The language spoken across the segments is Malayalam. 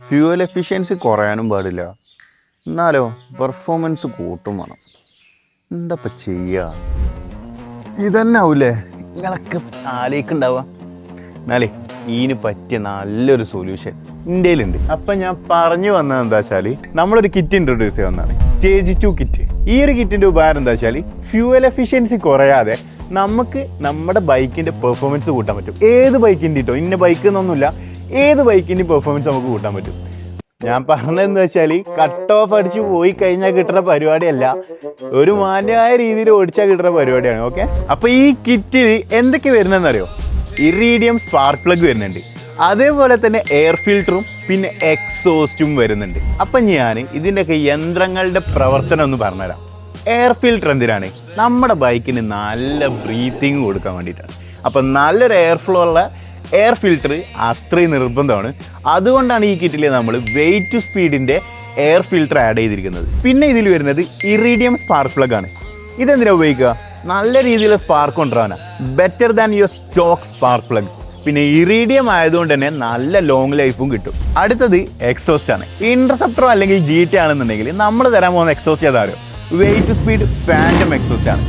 ഫ്യൂവൽ എഫിഷ്യൻസി കുറയാനും പാടില്ല, എന്നാലോ പെർഫോമൻസ് കൂട്ടും വേണം. എന്താ ഇപ്പം ചെയ്യുക? ഇതന്നെ ആവൂലേ നിങ്ങളൊക്കെ ആലോചിക്കുന്നുണ്ടാവുക. എന്നാലേ ഇതിന് പറ്റിയ നല്ലൊരു സൊല്യൂഷൻ ഇന്ത്യയിലുണ്ട്. അപ്പം ഞാൻ പറഞ്ഞു വന്നത് എന്താ വെച്ചാൽ നമ്മളൊരു കിറ്റ് ഇൻട്രൊഡ്യൂസ് ചെയ്യുന്നതാണ്, സ്റ്റേജ് 2 കിറ്റ്. ഈ ഒരു കിറ്റിൻ്റെ ഉപകാരം എന്താ വെച്ചാൽ ഫ്യൂവൽ എഫിഷ്യൻസി കുറയാതെ നമുക്ക് നമ്മുടെ ബൈക്കിൻ്റെ പെർഫോമൻസ് കൂട്ടാൻ പറ്റും. ഏത് ബൈക്കിൻ്റെ കേട്ടോ, ഇന്ന ബൈക്ക് എന്നൊന്നുമില്ല, ഏത് ബൈക്കിൻ്റെ പെർഫോമൻസ് നമുക്ക് കൂട്ടാൻ പറ്റും. ഞാൻ പറഞ്ഞതെന്ന് വെച്ചാൽ കട്ട് ഓഫ് അടിച്ച് പോയി കഴിഞ്ഞാൽ കിട്ടുന്ന പരിപാടിയല്ല, ഒരു മാന്യമായ രീതിയിൽ ഓടിച്ചാൽ കിട്ടുന്ന പരിപാടിയാണ്. ഓക്കെ, അപ്പോൾ ഈ കിറ്റിൽ എന്തൊക്കെ വരുന്നതെന്നറിയോ? ഇറീഡിയം സ്പാർക്ക് പ്ലഗ് വരുന്നുണ്ട്, അതേപോലെ തന്നെ എയർ ഫിൽറ്ററും പിന്നെ എക്സോസ്റ്റും വരുന്നുണ്ട്. അപ്പം ഞാൻ ഇതിൻ്റെയൊക്കെ യന്ത്രങ്ങളുടെ പ്രവർത്തനം ഒന്ന് പറഞ്ഞുതരാം. എയർ ഫിൽറ്റർ എന്തിനാണ്? നമ്മുടെ ബൈക്കിന് നല്ല ബ്രീത്തിങ് കൊടുക്കാൻ വേണ്ടിയിട്ടാണ്. അപ്പം നല്ലൊരു എയർ ഫ്ലോ ഉള്ള എയർ ഫിൽറ്റർ അത്രയും നിർബന്ധമാണ്. അതുകൊണ്ടാണ് ഈ കിറ്റിൽ നമ്മൾ വെയിറ്റ് ടു സ്പീഡിൻ്റെ എയർ ഫിൽറ്റർ ആഡ് ചെയ്തിരിക്കുന്നത്. പിന്നെ ഇതിൽ വരുന്നത് ഇറീഡിയം സ്പാർക്ക് പ്ലഗ് ആണ്. ഇതെന്തിനാണ് ഉപയോഗിക്കുക? നല്ല രീതിയിലുള്ള സ്പാർക്ക് കൊണ്ടുവരാനാണ്, better than your stock spark plug. പിന്നെ ഇറീഡിയം ആയതുകൊണ്ട് തന്നെ നല്ല ലോങ് ലൈഫും കിട്ടും. അടുത്തത് എക്സോസ്റ്റ് ആണ്. ഇന്റർസെപ്റ്ററോ അല്ലെങ്കിൽ GT ആണെന്നുണ്ടെങ്കിൽ നമ്മൾ തരാൻ പോകുന്ന എക്സോസ്റ്റ് ഏതാരോ വെയിറ്റ് സ്പീഡ് ഫാൻറ്റം എക്സോസ്റ്റ് ആണ്.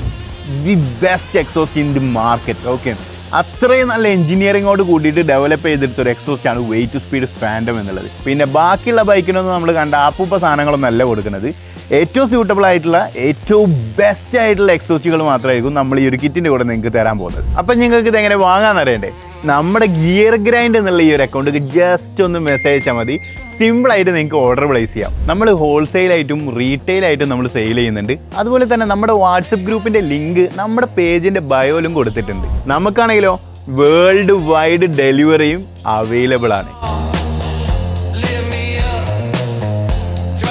The best exhaust in the market. Okay, അത്രയും നല്ല എഞ്ചിനീയറിങ്ങോട് കൂടിയിട്ട് ഡെവലപ്പ് ചെയ്തെടുത്തൊരു എക്സോസ്റ്റ് ആണ് വെയിറ്റ് സ്പീഡ് ഫാൻറ്റം എന്നുള്ളത്. പിന്നെ ബാക്കിയുള്ള ബൈക്കിനൊന്നും നമ്മൾ കണ്ട ആപ്പൂപ്പ സാധനങ്ങളൊന്നും അല്ല കൊടുക്കുന്നത്. ഏറ്റവും സ്യൂട്ടബിൾ ആയിട്ടുള്ള ഏറ്റവും ബെസ്റ്റ് ആയിട്ടുള്ള എക്സോസ്റ്റുകൾ മാത്രമായിരിക്കും നമ്മൾ ഈ ഒരു കിറ്റിൻ്റെ കൂടെ നിങ്ങൾക്ക് തരാൻ പോകുന്നത്. അപ്പം നിങ്ങൾക്ക് ഇതെങ്ങനെ വാങ്ങാൻ അറിയണ്ടേ? നമ്മുടെ ഗിയർ ഗ്രൈൻഡ് എന്നുള്ള ഈ ഒരു അക്കൗണ്ടിൽ ജസ്റ്റ് ഒന്ന് മെസ്സേജ് അയച്ചാൽ മതി. സിമ്പിളായിട്ട് നിങ്ങൾക്ക് ഓർഡർ പ്ലേസ് ചെയ്യാം. നമ്മൾ ഹോൾസെയിലായിട്ടും റീറ്റെയിലായിട്ടും നമ്മൾ സെയിൽ ചെയ്യുന്നുണ്ട്. അതുപോലെ തന്നെ നമ്മുടെ വാട്സപ്പ് ഗ്രൂപ്പിൻ്റെ ലിങ്ക് നമ്മുടെ പേജിൻ്റെ ബയോയിലും കൊടുത്തിട്ടുണ്ട്. നമുക്കാണെങ്കിലോ വേൾഡ് വൈഡ് ഡെലിവറിയും അവൈലബിൾ ആണ്.